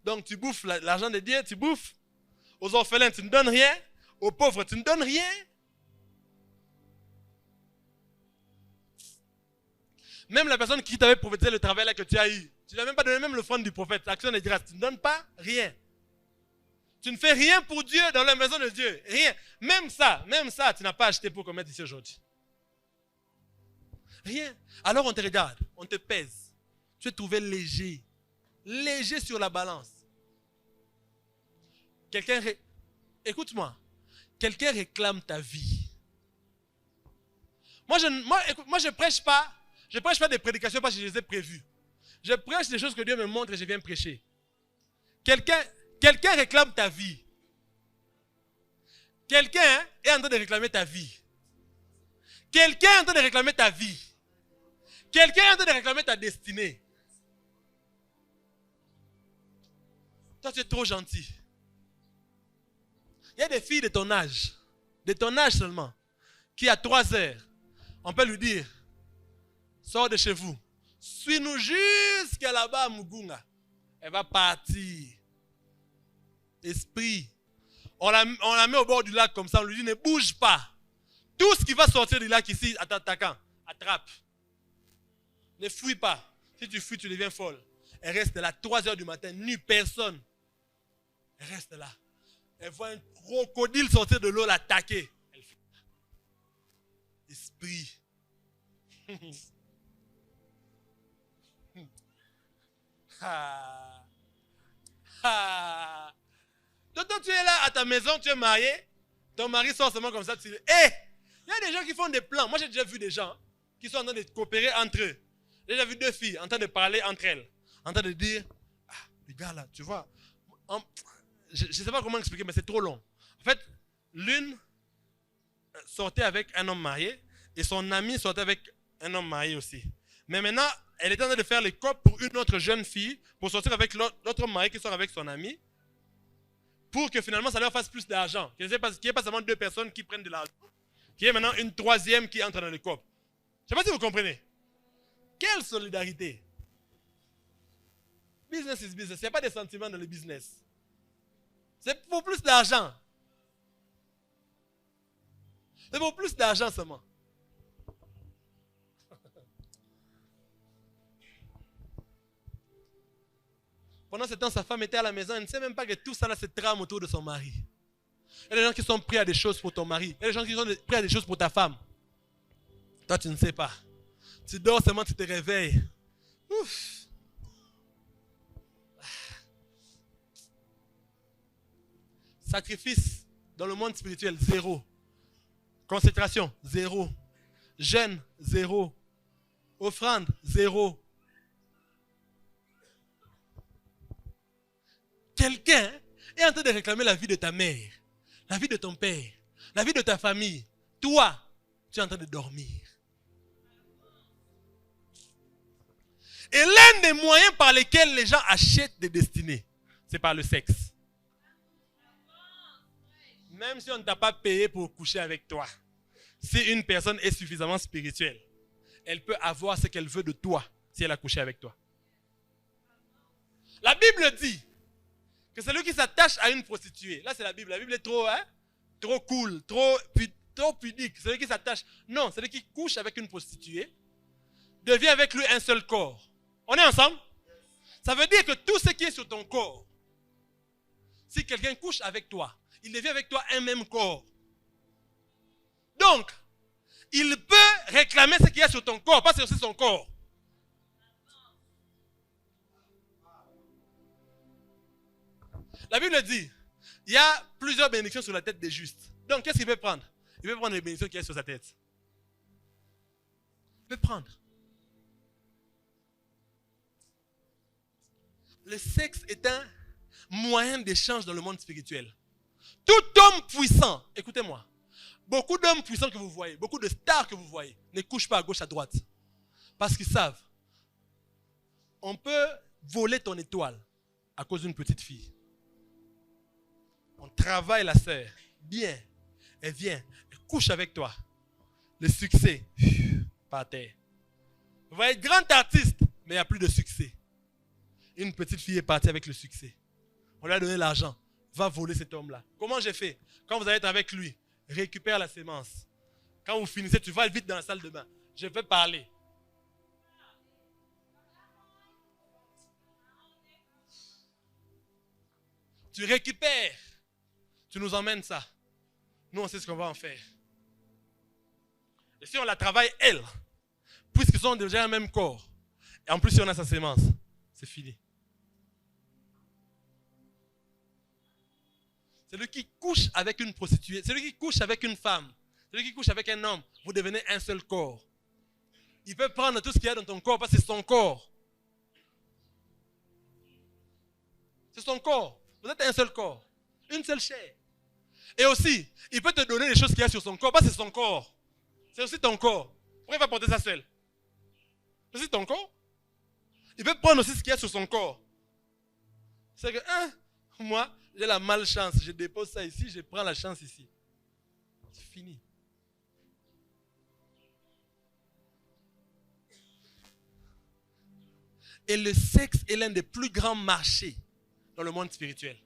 Donc tu bouffes l'argent de Dieu, tu bouffes. Aux orphelins, tu ne donnes rien. Aux pauvres, tu ne donnes rien. Même la personne qui t'avait prophétisé le travail là que tu as eu, tu n'as même pas donné même l'offrande du prophète, action de grâce, tu ne donnes pas rien. Tu ne fais rien pour Dieu dans la maison de Dieu. Rien. Même ça, tu n'as pas acheté pour commettre ici aujourd'hui. Rien. Alors on te regarde, on te pèse. Tu es trouvé léger. Léger sur la balance. Écoute-moi. Quelqu'un réclame ta vie. Moi, je prêche pas. Je ne prêche pas des prédications parce que je les ai prévues. Je prêche des choses que Dieu me montre et je viens prêcher. Quelqu'un réclame ta vie. Quelqu'un est en train de réclamer ta vie. Quelqu'un est en train de réclamer ta vie. Quelqu'un est en train de réclamer ta destinée. Toi, tu es trop gentil. Il y a des filles de ton âge seulement, qui à 3 heures, on peut lui dire, sors de chez vous, suis-nous jusqu'à là-bas à Mugunga. Elle va partir. Esprit. On la met au bord du lac comme ça, on lui dit ne bouge pas. Tout ce qui va sortir du lac ici, à t'attaquant, attrape. Ne fuis pas. Si tu fuis, tu deviens folle. Elle reste là, 3 heures du matin, nue, personne. Elle reste là. Elle voit un crocodile sortir de l'eau, l'attaquer. Elle fait. Esprit. Toi, tu es là à ta maison, tu es marié. Ton mari sort seulement comme ça. Tu dis, hé, il y a des gens qui font des plans. Moi, j'ai déjà vu des gens qui sont en train de coopérer entre eux. J'ai déjà vu 2 filles en train de parler entre elles. En train de dire, ah, les gars là, tu vois. Je ne sais pas comment expliquer, mais c'est trop long. En fait, l'une sortait avec un homme marié et son ami sortait avec un homme marié aussi. Mais maintenant, elle est en train de faire les copes pour une autre jeune fille pour sortir avec l'autre homme marié qui sort avec son ami pour que finalement ça leur fasse plus d'argent. Qu'il n'y ait pas seulement 2 personnes qui prennent de l'argent, qu'il y ait maintenant une 3e qui entre dans les copes. Je ne sais pas si vous comprenez. Quelle solidarité! Business is business. Il n'y a pas de sentiments dans le business. C'est pour plus d'argent. C'est pour plus d'argent seulement. Pendant ce temps, sa femme était à la maison. Elle ne sait même pas que tout ça là se trame autour de son mari. Il y a des gens qui sont prêts à des choses pour ton mari. Il y a des gens qui sont prêts à des choses pour ta femme. Toi, tu ne sais pas. Tu dors seulement, tu te réveilles. Ouf. Sacrifice dans le monde spirituel, 0. Consécration, 0. Jeûne, 0. Offrande, 0. Quelqu'un est en train de réclamer la vie de ta mère, la vie de ton père, la vie de ta famille. Toi, tu es en train de dormir. Et l'un des moyens par lesquels les gens achètent des destinées, c'est par le sexe. Même si on ne t'a pas payé pour coucher avec toi, si une personne est suffisamment spirituelle, elle peut avoir ce qu'elle veut de toi si elle a couché avec toi. La Bible dit que celui qui s'attache à une prostituée, là c'est la Bible est trop, trop cool, trop pudique. Celui qui s'attache, non, celui qui couche avec une prostituée devient avec lui un seul corps. On est ensemble? Ça veut dire que tout ce qui est sur ton corps, si quelqu'un couche avec toi, il devient avec toi un même corps. Donc, il peut réclamer ce qu'il y a sur ton corps, pas sur son corps. La Bible dit, il y a plusieurs bénédictions sur la tête des justes. Donc, qu'est-ce qu'il peut prendre? Il peut prendre les bénédictions qu'il y a sur sa tête. Il peut prendre. Le sexe est un moyen d'échange dans le monde spirituel. Tout homme puissant, écoutez-moi, Beaucoup d'hommes puissants que vous voyez, beaucoup de stars que vous voyez, ne couchent pas à gauche, à droite. Parce qu'ils savent. On peut voler ton étoile à cause d'une petite fille. On travaille la sœur. Bien. Elle vient. Elle couche avec toi. Le succès. Par terre. Vous voyez, grand artiste, mais il n'y a plus de succès. Une petite fille est partie avec le succès. On lui a donné l'argent. Va voler cet homme-là. Comment j'ai fait? Quand vous allez être avec lui, récupère la sémence. Quand vous finissez, tu vas vite dans la salle de bain. Je vais parler. Tu récupères. Tu nous emmènes ça. Nous, on sait ce qu'on va en faire. Et si on la travaille, elle, puisqu'ils ont déjà un même corps, et en plus, si on a sa sémence, c'est fini. Celui qui couche avec une prostituée, celui qui couche avec une femme, celui qui couche avec un homme, vous devenez un seul corps. Il peut prendre tout ce qu'il y a dans ton corps parce que c'est son corps. C'est son corps. Vous êtes un seul corps. Une seule chair. Et aussi, il peut te donner les choses qu'il y a sur son corps parce que c'est son corps. C'est aussi ton corps. Pourquoi il va porter ça seul? C'est aussi ton corps. Il peut prendre aussi ce qu'il y a sur son corps. C'est que, moi, j'ai la malchance. Je dépose ça ici, je prends la chance ici. C'est fini. Et le sexe est l'un des plus grands marchés dans le monde spirituel.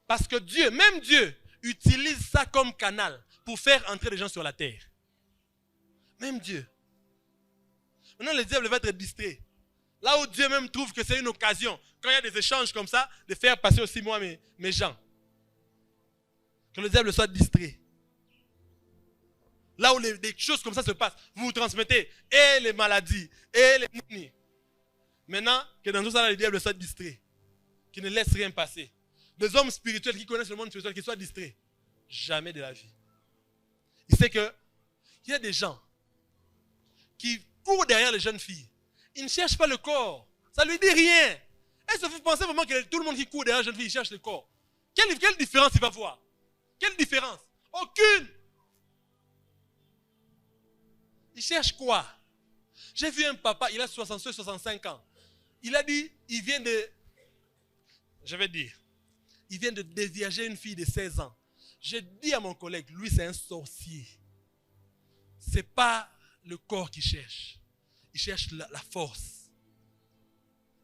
Parce que Dieu, même Dieu, utilise ça comme canal pour faire entrer les gens sur la terre. Même Dieu. Maintenant, le diable va être distrait. Là où Dieu même trouve que c'est une occasion, quand il y a des échanges comme ça, de faire passer aussi moi mes gens. Que le diable soit distrait. Là où des choses comme ça se passent, vous vous transmettez et les maladies, et les mounis. Maintenant, que dans tout ça, le diable soit distrait. Qu'il ne laisse rien passer. Des hommes spirituels qui connaissent le monde spirituel, qui soient distraits. Jamais de la vie. Il sait qu'il y a des gens qui courent derrière les jeunes filles. Ils ne cherchent pas le corps. Ça ne lui dit rien. Est-ce que vous pensez vraiment que tout le monde qui court derrière les jeunes filles, il cherche le corps? Quelle différence il va voir? Quelle différence? Aucune. Il cherche quoi? J'ai vu un papa, il a 65 ans. Il a dit, il vient de dévierger une fille de 16 ans. J'ai dit à mon collègue, lui c'est un sorcier. Ce n'est pas le corps qu'il cherche. Il cherche la force.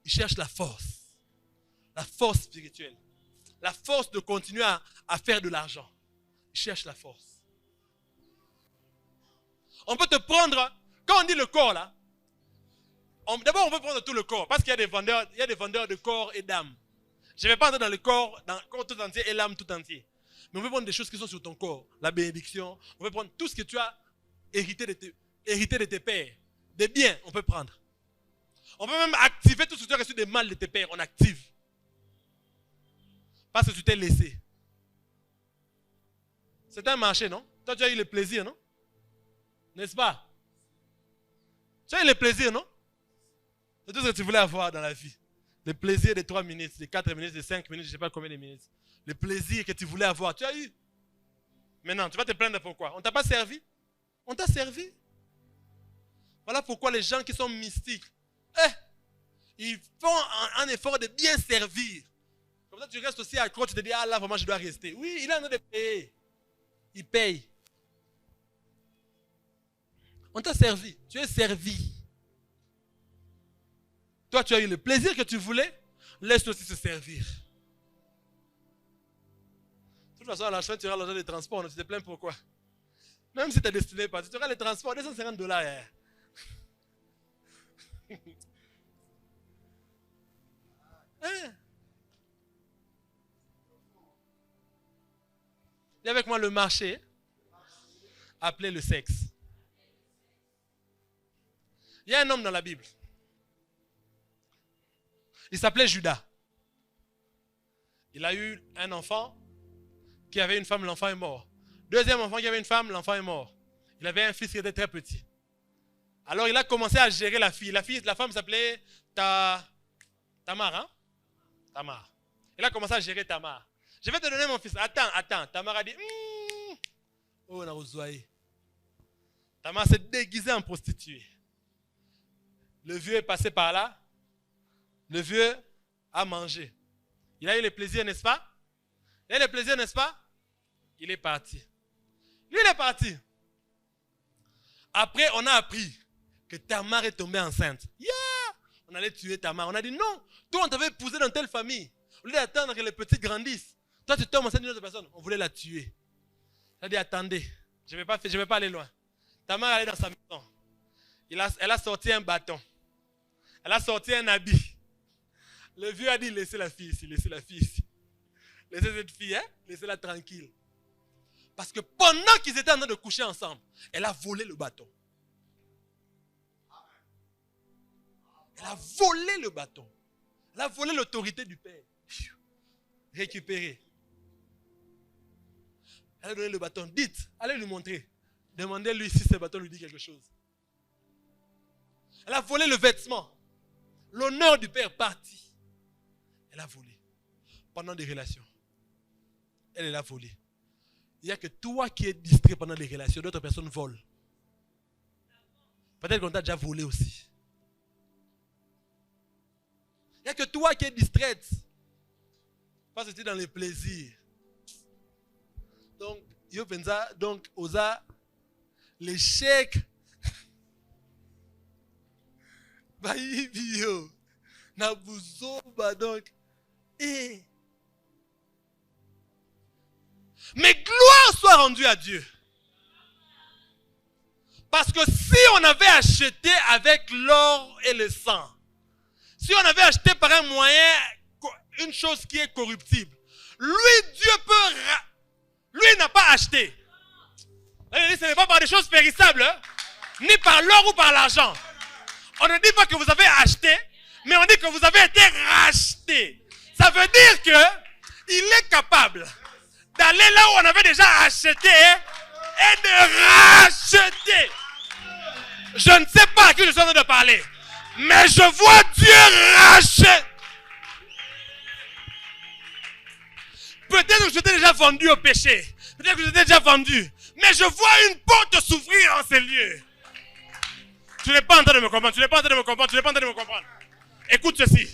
Il cherche la force. La force spirituelle. La force de continuer à faire de l'argent. Il cherche la force. On peut te prendre, quand on dit le corps là, d'abord on peut prendre tout le corps, parce qu'il y a des vendeurs de corps et d'âme. Je ne vais pas entrer dans le corps tout entier et l'âme tout entier. Mais on peut prendre des choses qui sont sur ton corps. La bénédiction. On peut prendre tout ce que tu as hérité de tes pères. Des biens, on peut prendre. On peut même activer tout ce que tu as reçu des mal de tes pères. On active. Parce que tu t'es laissé. C'est un marché, non? Toi, tu as eu le plaisir, non? N'est-ce pas? Tu as eu le plaisir, non? C'est tout ce que tu voulais avoir dans la vie. Le plaisir de 3 minutes, de 4 minutes, de 5 minutes, je ne sais pas combien de minutes. Le plaisir que tu voulais avoir, tu as eu. Maintenant, tu vas te plaindre pourquoi? On ne t'a pas servi? On t'a servi. Voilà pourquoi les gens qui sont mystiques, ils font un effort de bien servir. Comme ça, tu restes aussi à côté, tu te dis, ah là, vraiment, je dois rester. Oui, il est en train de payer. Il paye. On t'a servi. Tu es servi. Toi, tu as eu le plaisir que tu voulais. Laisse-toi aussi se servir. De toute façon, à la fin, tu auras l'argent des transports. Tu te plains pourquoi? Même si tu es destiné pas, tu auras les transports, $250. Il y a avec moi le marché appelé le sexe. Il y a un homme dans la Bible. Il s'appelait Judas. Il a eu un enfant qui avait une femme, l'enfant est mort. Deuxième enfant qui avait une femme, l'enfant est mort. Il avait un fils qui était très petit. Alors il a commencé à gérer la fille. La femme s'appelait Tamar. Hein? Tamar. Il a commencé à gérer Tamar. Je vais te donner mon fils. Attends. Tamar a dit, Oh, on a rejoint. Tamar s'est déguisée en prostituée. Le vieux est passé par là. Le vieux a mangé. Il a eu le plaisir, n'est-ce pas? Il a eu le plaisir, n'est-ce pas? Il est parti. Lui, il est parti. Après, on a appris que Tamar est tombée enceinte. Yeah! On allait tuer Tamar. On a dit non. Toi, on t'avait épousé dans telle famille. Au lieu d'attendre que les petits grandissent. Toi, tu tombes enceinte d'une autre personne. On voulait la tuer. Il a dit attendez. Je ne vais pas aller loin. Tamar allait dans sa maison. Elle a sorti un bâton. Elle a sorti un habit. Le vieux a dit laissez la fille ici. Laissez la fille ici. Laissez cette fille, hein? Laissez-la tranquille. Parce que pendant qu'ils étaient en train de coucher ensemble, elle a volé le bâton. Elle a volé le bâton. Elle a volé l'autorité du père. Récupéré. Elle a donné le bâton. Dites, allez lui montrer. Demandez-lui si ce bâton lui dit quelque chose. Elle a volé le vêtement. L'honneur du père parti. Elle a volé. Pendant des relations. Elle a volé. Il n'y a que toi qui es distrait pendant les relations. D'autres personnes volent. Peut-être qu'on t'a déjà volé aussi. Il n'y a que toi qui es distraite. Parce que tu es dans les plaisirs. Donc, yo pensa, donc, osa, l'échec. Bayi bio. Nabuzoba, donc. Et. Mais gloire soit rendue à Dieu. Parce que si on avait acheté avec l'or et le sang, si on avait acheté par un moyen une chose qui est corruptible, lui, Dieu peut... Lui n'a pas acheté. Ce n'est pas par des choses périssables, hein? Ni par l'or ou par l'argent. On ne dit pas que vous avez acheté, mais on dit que vous avez été racheté. Ça veut dire que il est capable d'aller là où on avait déjà acheté et de racheter. Je ne sais pas à qui je suis en train de parler, mais je vois Dieu racheter. Peut-être que je t'ai déjà vendu au péché. Peut-être que je t'ai déjà vendu. Mais je vois une porte s'ouvrir en ces lieux. Tu n'es pas en train de me comprendre. Tu n'es pas en train de me comprendre. Tu n'es pas en train de me comprendre. Écoute ceci.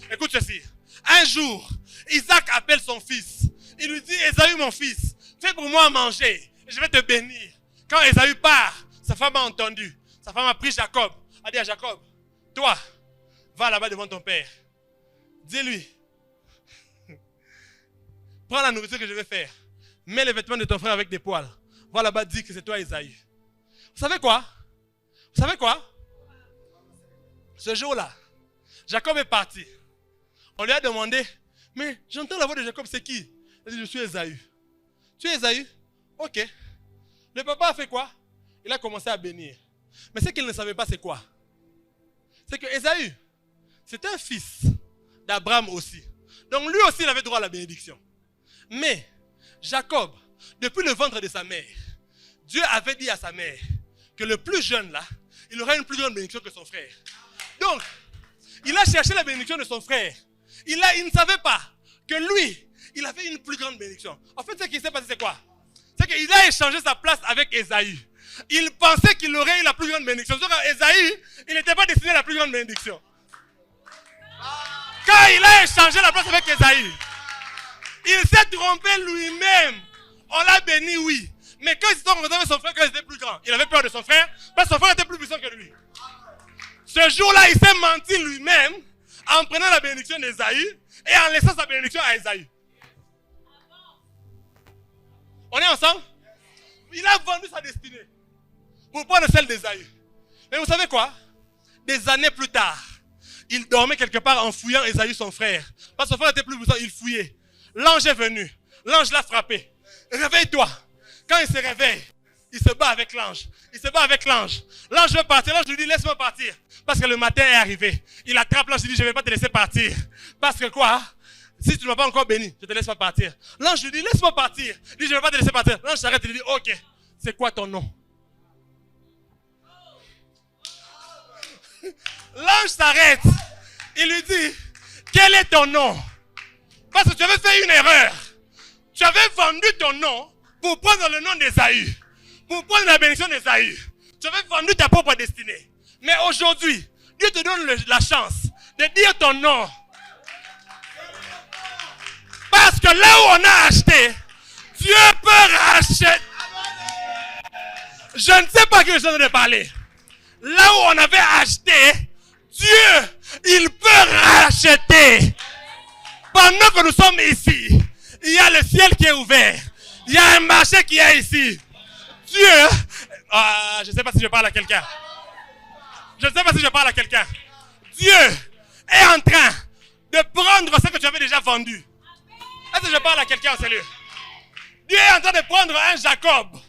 Écoute ceci. Un jour, Isaac appelle son fils. Il lui dit, Ésaü mon fils, fais pour moi à manger. Et je vais te bénir. Quand Ésaü part, sa femme a entendu. Sa femme a pris Jacob. A dit à Jacob, toi, va là-bas devant ton père. Dis-lui. Prends la nourriture que je vais faire. Mets les vêtements de ton frère avec des poils. Va là-bas, dis que c'est toi, Ésaü. Vous savez quoi? Vous savez quoi? Ce jour-là, Jacob est parti. On lui a demandé, mais j'entends la voix de Jacob, c'est qui? Il a dit, je suis Ésaü. Tu es Ésaü? Ok. Le papa a fait quoi? Il a commencé à bénir. Mais ce qu'il ne savait pas, c'est quoi? C'est que Ésaü, c'est un fils d'Abraham aussi. Donc lui aussi, il avait droit à la bénédiction. Mais Jacob, depuis le ventre de sa mère, Dieu avait dit à sa mère que le plus jeune là, il aurait une plus grande bénédiction que son frère. Donc, il a cherché la bénédiction de son frère. Il ne savait pas que lui, il avait une plus grande bénédiction. En fait, ce qui s'est passé, c'est quoi? C'est qu'il a échangé sa place avec Ésaü. Il pensait qu'il aurait eu la plus grande bénédiction. Sauf qu'Ésaü, il n'était pas destiné à la plus grande bénédiction. Quand il a échangé la place avec Ésaü, il s'est trompé lui-même. On l'a béni, oui. Mais quand il s'est rencontré avec son frère, quand il était plus grand, il avait peur de son frère, parce que son frère était plus puissant que lui. Ce jour-là, il s'est menti lui-même en prenant la bénédiction d'Ésaü et en laissant sa bénédiction à Ésaü. On est ensemble? Il a vendu sa destinée pour prendre celle d'Ésaü. Mais vous savez quoi? Des années plus tard, il dormait quelque part en fouillant Ésaü, son frère. Parce que son frère était plus puissant, il fouillait. L'ange est venu. L'ange l'a frappé. Réveille-toi. Quand il se réveille, il se bat avec l'ange. Il se bat avec l'ange. L'ange veut partir. L'ange lui dit, laisse-moi partir. Parce que le matin est arrivé. Il attrape l'ange et dit, je ne vais pas te laisser partir. Parce que quoi? Si tu ne m'as pas encore béni, je ne te laisse pas partir. L'ange lui dit, laisse-moi partir. Il dit, je ne vais pas te laisser partir. L'ange s'arrête et lui dit, ok, c'est quoi ton nom? L'ange s'arrête. Il lui dit, quel est ton nom? Parce que tu avais fait une erreur. Tu avais vendu ton nom pour prendre le nom d'Ésaü, pour prendre la bénédiction d'Ésaü. Tu avais vendu ta propre destinée. Mais aujourd'hui, Dieu te donne la chance de dire ton nom. Parce que là où on a acheté, Dieu peut racheter. Je ne sais pas qui je suis en train de parler. Là où on avait acheté, Dieu, il peut racheter. Pendant que nous sommes ici, il y a le ciel qui est ouvert. Il y a un marché qui est ici. Dieu, je ne sais pas si je parle à quelqu'un. Je ne sais pas si je parle à quelqu'un. Dieu est en train de prendre ce que tu avais déjà vendu. Est-ce que je parle à quelqu'un au sérieux? Dieu est en train de prendre un Jacob.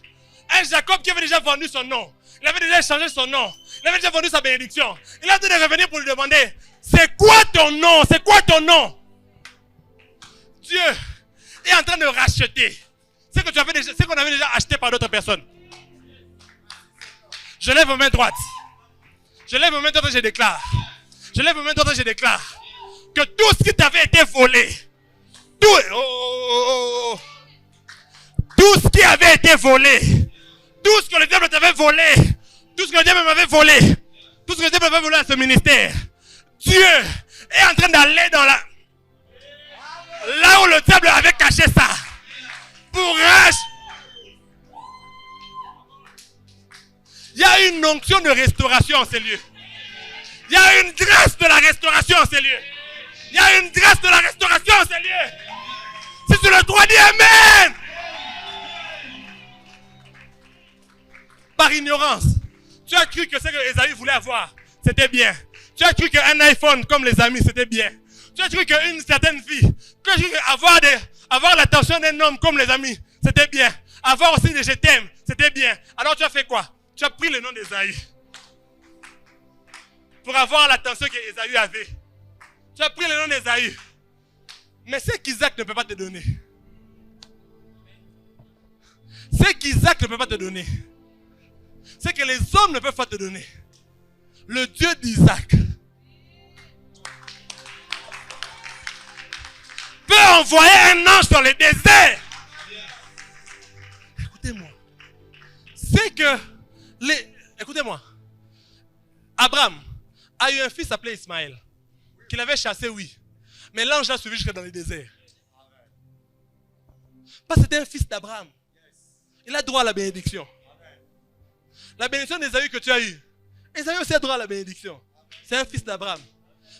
Un Jacob qui avait déjà vendu son nom. Il avait déjà changé son nom. Il avait déjà vendu sa bénédiction. Il est en train de revenir pour lui demander, c'est quoi ton nom? C'est quoi ton nom? Dieu est en train de racheter ce que tu avais déjà, ce qu'on avait déjà acheté par d'autres personnes. Je lève ma main droite. Je lève ma main droite et je déclare. Je lève ma main droite et je déclare que tout ce qui t'avait été volé, tout ce qui avait été volé, tout ce que le diable t'avait volé, tout ce que le diable m'avait volé, tout ce que le diable m'avait volé à ce ministère, Dieu est en train d'aller dans là où le diable avait caché ça, pour il y a une onction de restauration en ces lieux. Il y a une grâce de la restauration en ces lieux. Il y a une grâce de la restauration en ces lieux. Si tu le crois, dis Amen. Par ignorance, tu as cru que ce que Ésaü voulait avoir, c'était bien. Tu as cru qu'un iPhone comme les amis, c'était bien. Tu as cru qu'une certaine vie, tu as cru qu'avoir l'attention d'un homme comme les amis, c'était bien. Avoir aussi des je t'aime, c'était bien. Alors tu as fait quoi? Tu as pris le nom d'Ésaü pour avoir l'attention qu'Ésaü avait. Tu as pris le nom d'Ésaü. Mais c'est qu'Isaac ne peut pas te donner. C'est qu'Isaac ne peut pas te donner. C'est que les hommes ne peuvent pas te donner. Le Dieu d'Isaac peut envoyer un ange dans le désert. Écoutez-moi. C'est que écoutez-moi. Abraham a eu un fils appelé Ismaël, qu'il avait chassé, oui. Mais l'ange l'a suivi jusqu'à dans le désert. Parce que c'était un fils d'Abraham. Il a droit à la bénédiction. La bénédiction d'Ésaü que tu as eue, Ésaü aussi a droit à la bénédiction. C'est un fils d'Abraham.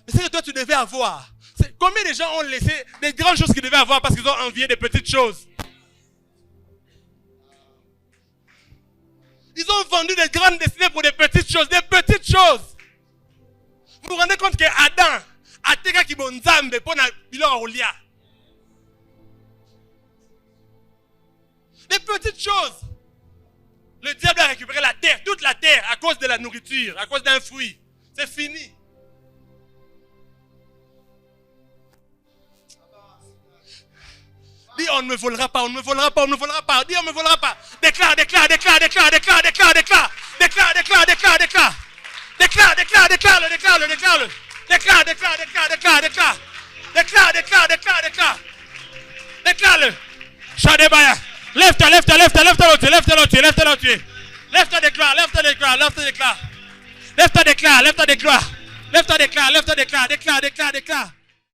Mais c'est que toi tu devais avoir. Combien de gens ont laissé des grandes choses qu'ils devaient avoir parce qu'ils ont envié des petites choses? Ils ont vendu des grandes destinées pour des petites choses. Des petites choses. Vous vous rendez compte que Adam a été qui bonzambe pour na bilor olia. Des petites choses. Le diable a récupéré la terre, toute la terre, à cause de la nourriture, à cause d'un fruit. C'est fini. Dis on ne me volera pas, on ne me volera pas, on ne me volera pas. Dis on ne me volera pas. Déclare, déclare, déclare, déclare, déclare, déclare, déclare. Déclare, déclare, déclare, déclare. Déclare, déclare, déclare, déclare, déclare. Déclare, déclare, déclare, déclare, déclare. Déclare, déclare, déclare, déclare. Déclare-le. Chadebaya. Lève-toi, lève-toi, lève-toi, lève-toi l'autre, lève-toi l'autre, lève-toi l'autre. Lève-toi, déclare, lève-toi, déclare, lève-toi, déclare. Lève-toi, déclare, lève-toi, déclare. Lève-toi, déclare, lève-toi, déclare, déclare, déclare, déclare.